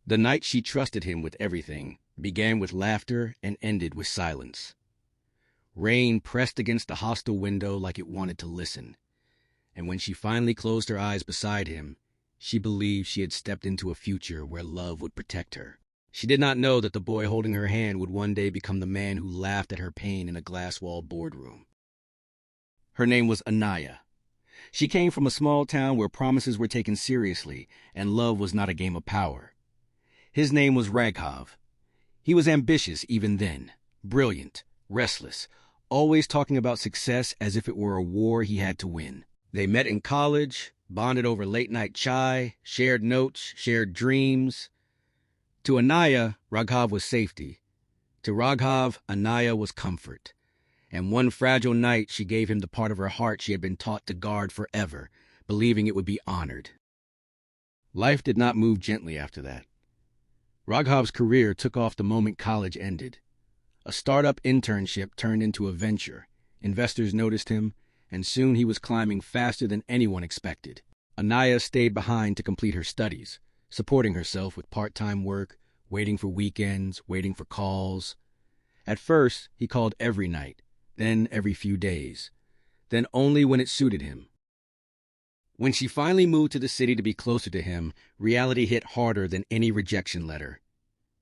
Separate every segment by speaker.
Speaker 1: The night she trusted him with everything began with laughter and ended with silence. Rain pressed against the hostel window like it wanted to listen, and when she finally closed her eyes beside him, she believed she had stepped into a future where love would protect her. She did not know that the boy holding her hand would one day become the man who laughed at her pain in a glass-walled boardroom. Her name was Anaya. She came from a small town where promises were taken seriously and love was not a game of power. His name was Raghav. He was ambitious even then, brilliant, restless, always talking about success as if it were a war he had to win. They met in college, bonded over late-night chai, shared notes, shared dreams. To Anaya, Raghav was safety. To Raghav, Anaya was comfort. And one fragile night she gave him the part of her heart she had been taught to guard forever, believing it would be honored. Life did not move gently after that. Raghav's career took off the moment college ended. A startup internship turned into a venture. Investors noticed him, and soon he was climbing faster than anyone expected. Anaya stayed behind to complete her studies, supporting herself with part-time work, waiting for weekends, waiting for calls. At first, he called every night, then every few days, then only when it suited him. When she finally moved to the city to be closer to him, reality hit harder than any rejection letter.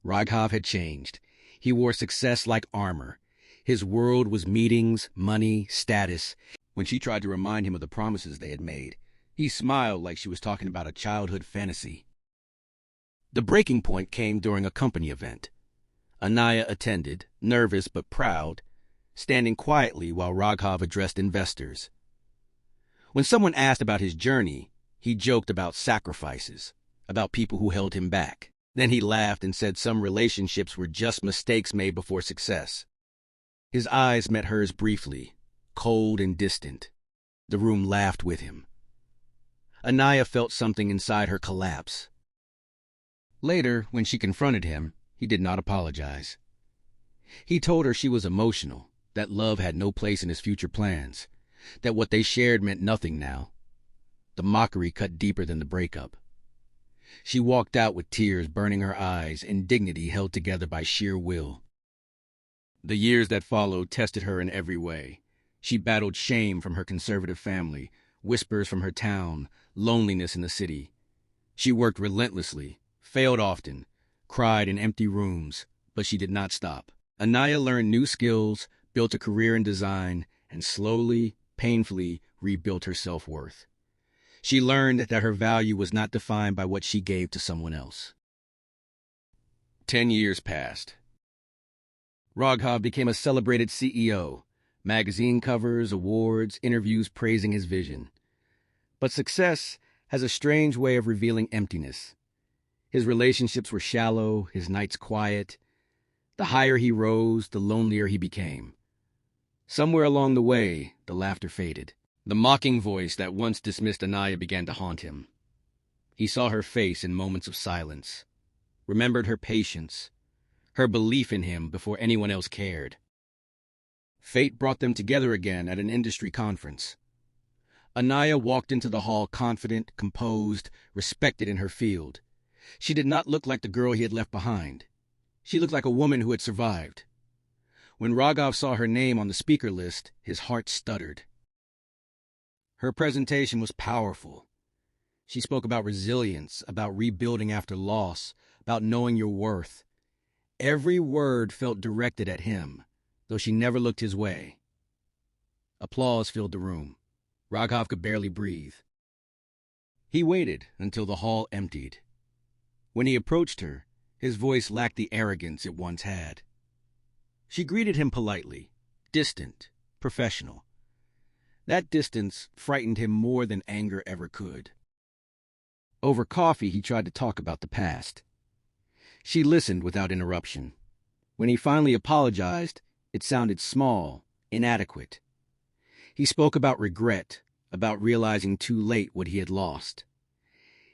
Speaker 1: Raghav had changed. He wore success like armor. His world was meetings, money, status. When she tried to remind him of the promises they had made, he smiled like she was talking about a childhood fantasy. The breaking point came during a company event. Anaya attended, nervous but proud, standing quietly while Raghav addressed investors. When someone asked about his journey, he joked about sacrifices, about people who held him back. Then he laughed and said some relationships were just mistakes made before success. His eyes met hers briefly, cold and distant. The room laughed with him. Anaya felt something inside her collapse. Later, when she confronted him, he did not apologize. He told her she was emotional, that love had no place in his future plans, that what they shared meant nothing now. The mockery cut deeper than the breakup. She walked out with tears burning her eyes and dignity held together by sheer will. The years that followed tested her in every way. She battled shame from her conservative family, whispers from her town, loneliness in the city. She worked relentlessly, failed often, cried in empty rooms, but she did not stop. Anaya learned new skills, built a career in design, and slowly, painfully rebuilt her self-worth. She learned that her value was not defined by what she gave to someone else. 10 years passed. Raghav became a celebrated CEO, magazine covers, awards, interviews praising his vision. But success has a strange way of revealing emptiness. His relationships were shallow, his nights quiet. The higher he rose, the lonelier he became. Somewhere along the way, the laughter faded. The mocking voice that once dismissed Anaya began to haunt him. He saw her face in moments of silence, remembered her patience, her belief in him before anyone else cared. Fate brought them together again at an industry conference. Anaya walked into the hall confident, composed, respected in her field. She did not look like the girl he had left behind. She looked like a woman who had survived. When Raghav saw her name on the speaker list, his heart stuttered. Her presentation was powerful. She spoke about resilience, about rebuilding after loss, about knowing your worth. Every word felt directed at him, though she never looked his way. Applause filled the room. Raghav could barely breathe. He waited until the hall emptied. When he approached her, his voice lacked the arrogance it once had. She greeted him politely, distant, professional. That distance frightened him more than anger ever could. Over coffee, he tried to talk about the past. She listened without interruption. When he finally apologized, it sounded small, inadequate. He spoke about regret, about realizing too late what he had lost.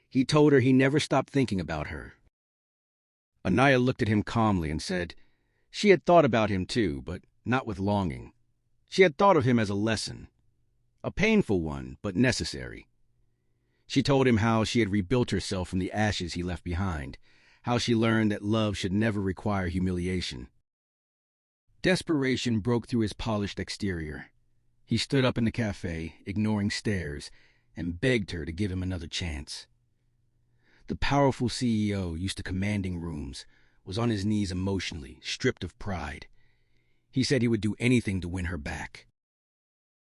Speaker 1: He told her he never stopped thinking about her. Anaya looked at him calmly and said she had thought about him too, but not with longing. She had thought of him as a lesson. A painful one, but necessary. She told him how she had rebuilt herself from the ashes he left behind, how she learned that love should never require humiliation. Desperation broke through his polished exterior. He stood up in the cafe, ignoring stares, and begged her to give him another chance. The powerful CEO, used to commanding rooms, was on his knees emotionally, stripped of pride. He said he would do anything to win her back.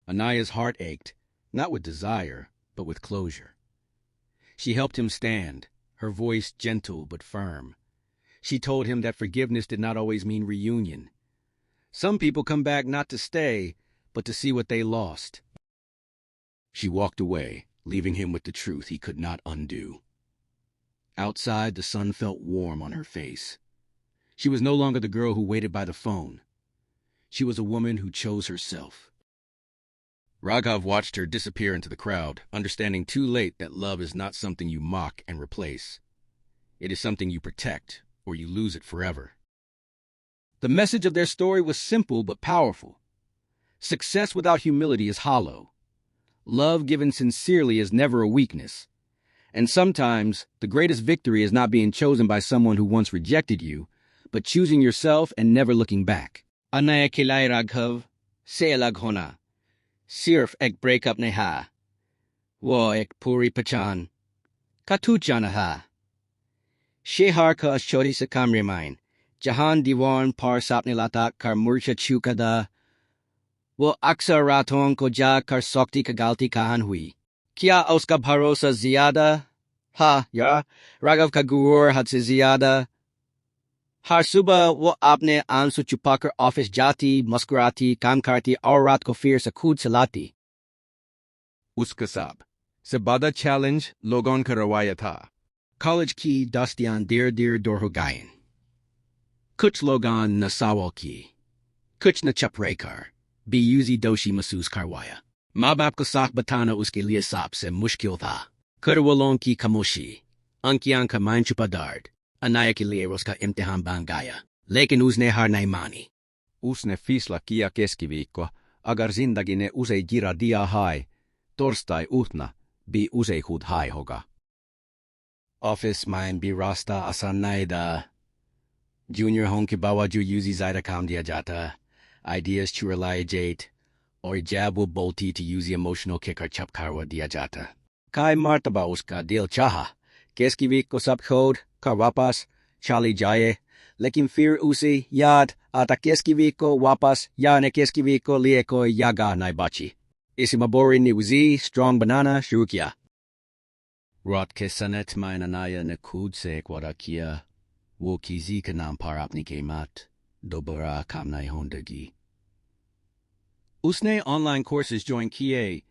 Speaker 1: Anaya's heart ached, not with desire, but with closure. She helped him stand, her voice gentle but firm. She told him that forgiveness did not always mean reunion. Some people come back not to stay, but to see what they lost. She walked away, leaving him with the truth he could not undo. Outside, the sun felt warm on her face. She was no longer the girl who waited by the phone. She was a woman who chose herself. Raghav watched her disappear into the crowd, understanding too late that love is not something you mock and replace. It is something you protect, or you lose it forever. The message of their story was simple but powerful. Success without humility is hollow. Love given sincerely is never a weakness. And sometimes, the greatest victory is not being chosen by someone who once rejected you, but choosing yourself and never looking back. Anaya kilai Raghav, se alag hona. Sirf ek breakup ne ha. Wo ek puri pachan. Katu jana ha. Shehar ka ashori sa kamri mine. Jahan diwan par sapne latak kar murcha chukada. Wo aksa raton ko ja kar sokti kagalti kahan hui. Kya uska bharosa ziyada? Ha, ya, Raghav ka gurur had se ziyada. Har suba wo apne ansu chupakar office jati, muskurati, kam karti aur rat ko fir sa khud salati.
Speaker 2: Uska sab. Se bada challenge logon ka rawaya tha.
Speaker 1: College ki dastian dir dorho gayan. Kuch logan na sawal ki. Kuch na chaprekar. Biyuzi doshi masus karwaya. Mabap ko sak batana uske liya sap se mushkil tha. Kurwalon ki kamoshi. Ankiyan ka main chupadard. Anaya ki lieros ka imtihan bangaya. Lekin usne har naimani.
Speaker 2: Usne fisla kia keskiviikko. Agar zindagine usei jira dia hai. Torstai utna. Bi usei hud hai hoga.
Speaker 1: Office main bi rasta asan naida. Junior hong ki bawa ju yuzi zaida kam dia jata. Ideas churalai jate. Or jabu bolti to use the emotional kicker chapkarwa dia jata. Kai martaba uska dil chaha. Keskivik ko sab khod, kar wapas, chali jaye. Lekin fir usi, yad, ata keskivik ko wapas, ya ne keskivik ko liye ko yaga naibachi. Isimabori ni uzi, strong banana, shurukya. Rot ke sanet main anaya ne kud se kwarakia. Wo kizi ka nam par apni ke mat. Dobara kamnai hondagi. Usne online courses join Kie,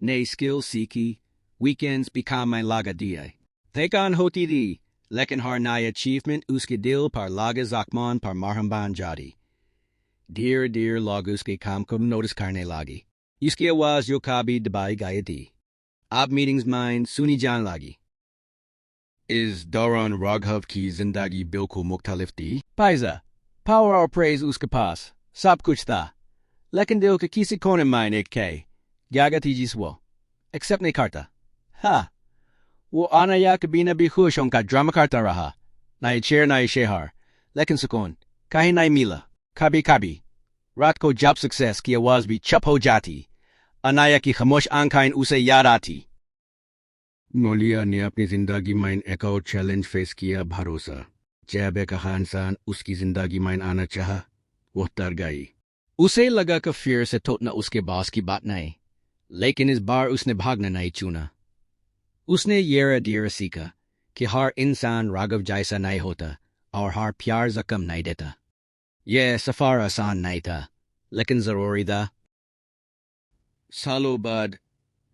Speaker 1: ne skills siki, weekends become my laga dia. Thekan hoti di, lekin har nai achievement uske dil par laga zakman par marhamban jadi. Dear laguske kamkum notice karne lagi. Uske awaz yokabi dabai gayadi. Ab meetings mine suni jan lagi. Is Daran Raghav ki zindagi bilkul muktalif di? Paisa, power or praise uske pas, sab kuch tha. Lekin dil ka kisi konen mine ek ke. Gaga tijiswo. Except ne karta. Ha. Wo anaya kabina bihush on ka drama karta raha. Na chair na shehar. Lekin sukon. Kahi na mila. Kabi. Ratko job success ki awaz bi chapho jati. Anaya ki khamosh ankain use yarati. Nolia ne apni zindagi mine eko challenge face kiya bharosa. Jabe ka hansan uski zindagi mine ana chaha. Wo tar gayi. उसे लगा कि फिर से टोटना उसके boss की बात नहीं, लेकिन इस बार उसने भागना नहीं चुना। उसने येरा डियर सीखा कि हर इंसान राघव जैसा नहीं होता और हर प्यार जख्म नहीं देता। यह सफर आसान नहीं था, लेकिन जरूरी था। सालों बाद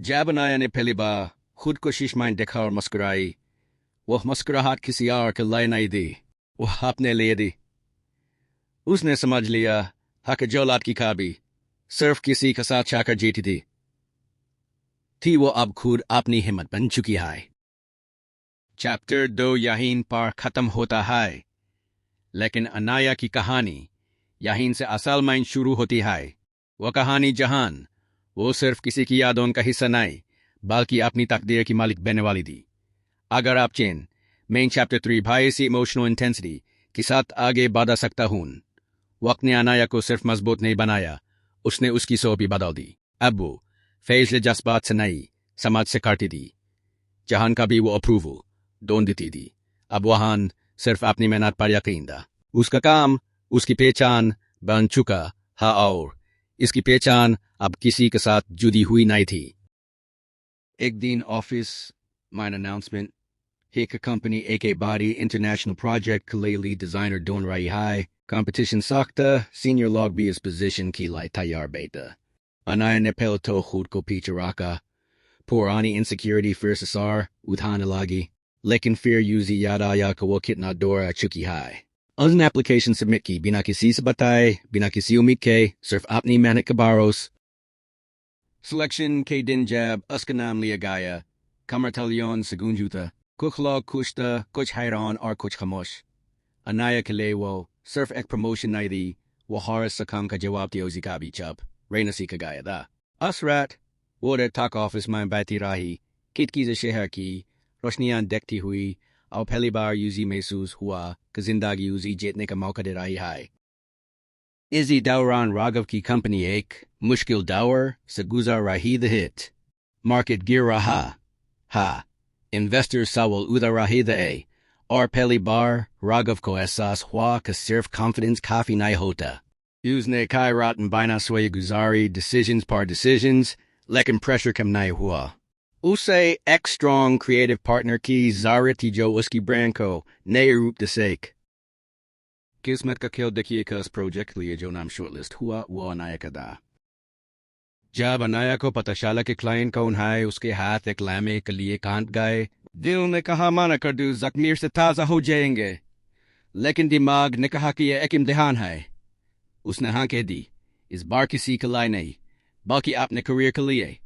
Speaker 1: जब अनाया ने पहली बार खुद को शीशे में देखा और मुस्कुराई, वह मुस्कुराहट किसी और के लिए नहीं दी, वह अपने लिए दी। उसने समझ लिया हकजोलात की काबी सिर्फ किसी का साथ चाकर जीती थी वो अब खुद अपनी हिम्मत बन चुकी है। चैप्टर 2 यहीं पर खत्म होता है, लेकिन अनाया की कहानी यहीं से असल में शुरू होती है। वो कहानी जहान वो सिर्फ किसी की यादों का हिस्सा नहीं, बल्कि अपनी तकदीर की मालिक बनने वाली थी। अगर आप चाहें Main Chapter 3 भाई सी इमोशनल इंटेंसिटी के साथ आगे बढ़ा सकता हूँ। वक्त ने अनाया को सिर्फ मजबूत नहीं बनाया, उसने उसकी सोच भी बदल दी। अब वो फैसले जज्बात से नहीं, समाज से करती थी। जहान का भी वो अप्रूवल ढूंढ देती थी। अब वहान सिर्फ अपनी मेहनत पर यकीन था। उसका काम, उसकी पहचान बन चुका हा, और इसकी पहचान अब किसी के साथ जुड़ी हुई नहीं थी। एक दिन ऑफिस माइन अनाउंसमेंट, एक कंपनी एक बड़ी इंटरनेशनल प्रोजेक्ट के लिए लीड डिजाइनर ढूंढ रही है। कंपटीशन सख्त, सीनियर लोग भी इस पोजीशन के लिए तैयार बैठे। अनाया ने पहले तो खुद को पीछे रखा। पुरानी इनसिक्योरिटी फिर से सार उठाने लगी, लेकिन फिर यूजी याद आया कि वो कितना दूर आ चुकी है। उसने एप्लीकेशन सबमिट की बिना किसी से बताए, बिना किसी उम्मीद के, सिर्फ अपनी मेहनत के भरोसे। सिलेक्शन के दिन जब उसका नाम लिया गया, कमर तलियों से गूंजा था। कुछ लोग खुश थे, कुछ हैरान और कुछ खामोश। अनाया के लिए वो सिर्फ एक प्रमोशन नहीं थी, वो हर सकम का जवाब थी। उसी का भी जब रहना सीखा गया था। उस रात वो देर तक ऑफिस में बैठी रही, खिड़की से शहर की रोशनियां देखती हुई, और पहली बार यूजी महसूस हुआ कि जिंदगी यूजी जीतने का मौका दे रही है। इसी दौरान राघव की कंपनी एक मुश्किल दौर से गुजर रही थी। मार्केट गिर रहा हा, इन्वेस्टर्स सवाल उधर रहे थे, और पहली बार राघव को एहसास हुआ कि सिर्फ कॉन्फिडेंस काफी नहीं होता। उसने कई रातें बिना सोए गुजारी, डिसीजंस पर डिसीजंस, लेकिन प्रेशर कम नहीं हुआ। उसे एक स्ट्रॉन्ग क्रिएटिव पार्टनर की जरूरत थी जो उसकी ब्रांड को नए रूप दे सके। किस्मत का खेल देखिए कि इस प्रोजेक्ट के लिए जो नाम शॉर्टलिस्ट हुआ वो अनाया का था। जब अनाया को पता चला कि क्लाइंट कौन है, उसके हाथ एक लम्हे के लिए कांप गए। दिल ने कहा मना कर दो, जख्मीर से ताज़ा हो जाएंगे, लेकिन दिमाग ने कहा कि यह एक इम्तिहान है। उसने हाँ कह दी, इस बार किसी के लिए नहीं, बल्कि अपने करियर के लिए।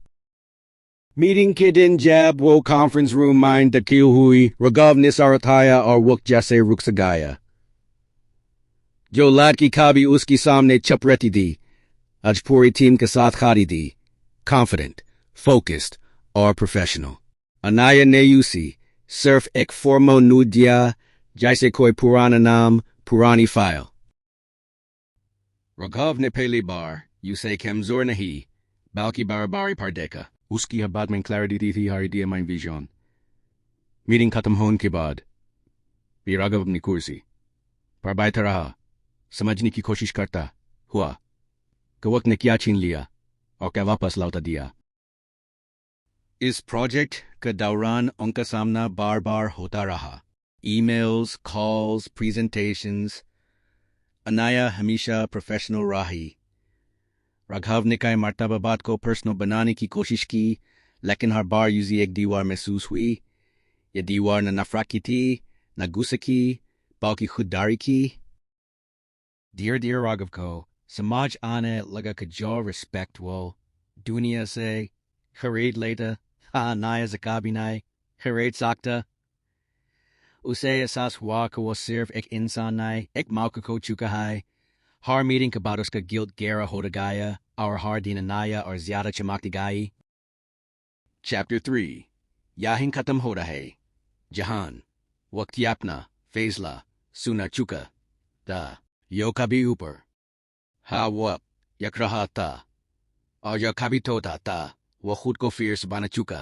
Speaker 1: मीटिंग के दिन जब वो कॉन्फ्रेंस रूम में दाखिल हुई, राघव ने सर उठाया और वक्त जैसे रुक सा गया। जो लड़की कभी उसके सामने चुप रहती थी, आज पूरी टीम के साथ खड़ी थी, कॉन्फिडेंट, फोकस्ड और प्रोफेशनल। अनाया ने उसे सिर्फ एक फॉर्मल नोट दिया, जैसे कोई पुराना नाम, पुरानी फाइल। राघव ने पहली बार उसे कमजोर नहीं, बल्कि बराबरी पर देखा। उसकी हर बात में क्लैरिटी थी, हर आइडिया में विजन। मीटिंग खत्म होने के बाद भी राघव अपनी कुर्सी पर बैठा रहा, समझने की कोशिश करता हुआ कि वक्त ने क्या छीन लिया और क्या वापस लौटा दिया। इस प्रोजेक्ट के दौरान उनका सामना बार बार होता रहा, ईमेल्स, कॉल्स, प्रेजेंटेशंस। अनाया हमेशा प्रोफेशनल रही। राघव ने कई मर्तबा बात को पर्सनल बनाने की कोशिश की, लेकिन हर बार यूजी एक दीवार महसूस हुई। यह दीवार न नफरत की थी, न गुस्से की, बल्कि खुददारी की। धीरे धीरे राघव को समझ आने लगा कि जो रिस्पेक्ट वो दुनिया से खरीद लेता, अनाया से कभी नहीं खरीद सकता। उसे एहसास हुआ कि वो सिर्फ एक इंसान नहीं, एक मौका खो चुका है। हर मीटिंग के बाद उसका गिल्ट गहरा होता गया, और हर दिन नया और ज्यादा चमकती गई। चैप्टर 3 यहीं खत्म हो रहा है, जहान वक्त अपना फैसला सुना चुका था। यो कभी ऊपर हाँ वो यक रहा था, और जो कभी तोता था वो खुद को फिर से बना चुका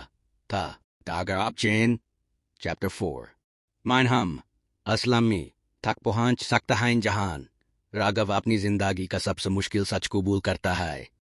Speaker 1: था। अगर आप चैन चैप्टर 4 मान हम असलम में तक पहुंच सकता है जहान राघव अपनी जिंदगी का सबसे मुश्किल सच कबूल करता है।